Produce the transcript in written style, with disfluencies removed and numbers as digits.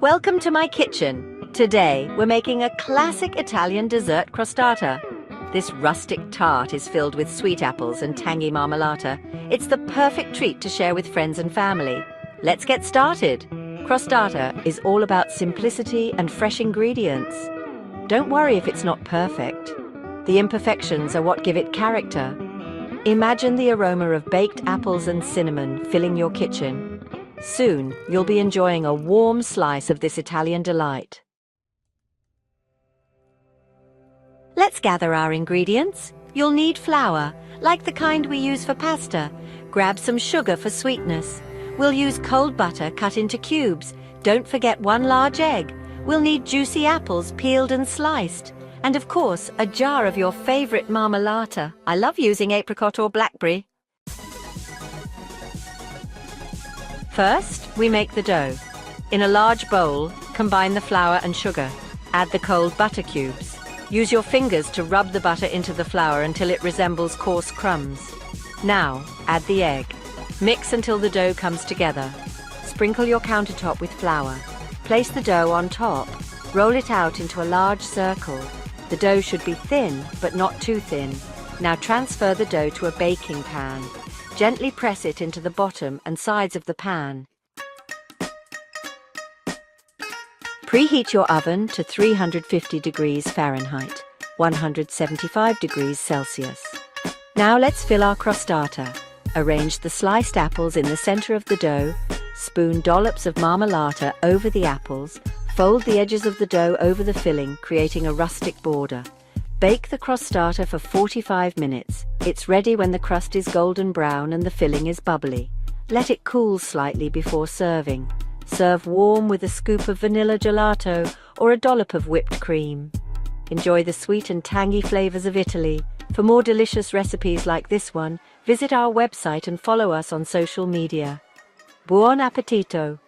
Welcome to my kitchen. Today, we're making a classic Italian dessert crostata. This rustic tart is filled with sweet apples and tangy marmellata. It's the perfect treat to share with friends and family. Let's get started. Crostata is all about simplicity and fresh ingredients. Don't worry if it's not perfect. The imperfections are what give it character. Imagine the aroma of baked apples and cinnamon filling your kitchen. Soon, you'll be enjoying a warm slice of this Italian delight. Let's gather our ingredients. You'll need flour, like the kind we use for pasta. Grab some sugar for sweetness. We'll use cold butter cut into cubes. Don't forget 1 large egg. We'll need juicy apples peeled and sliced. And of course, a jar of your favorite marmellata. I love using apricot or blackberry. First, we make the dough. In a large bowl, combine the flour and sugar. Add the cold butter cubes. Use your fingers to rub the butter into the flour until it resembles coarse crumbs. Now, add the egg. Mix until the dough comes together. Sprinkle your countertop with flour. Place the dough on top. Roll it out into a large circle. The dough should be thin, but not too thin. Now transfer the dough to a baking pan. Gently press it into the bottom and sides of the pan. Preheat your oven to 350 degrees Fahrenheit, 175 degrees Celsius. Now let's fill our crostata. Arrange the sliced apples in the center of the dough, spoon dollops of marmellata over the apples, fold the edges of the dough over the filling, creating a rustic border. Bake the crostata for 45 minutes. It's ready when the crust is golden brown and the filling is bubbly. Let it cool slightly before serving. Serve warm with a scoop of vanilla gelato or a dollop of whipped cream. Enjoy the sweet and tangy flavors of Italy. For more delicious recipes like this one, visit our website and follow us on social media. Buon appetito!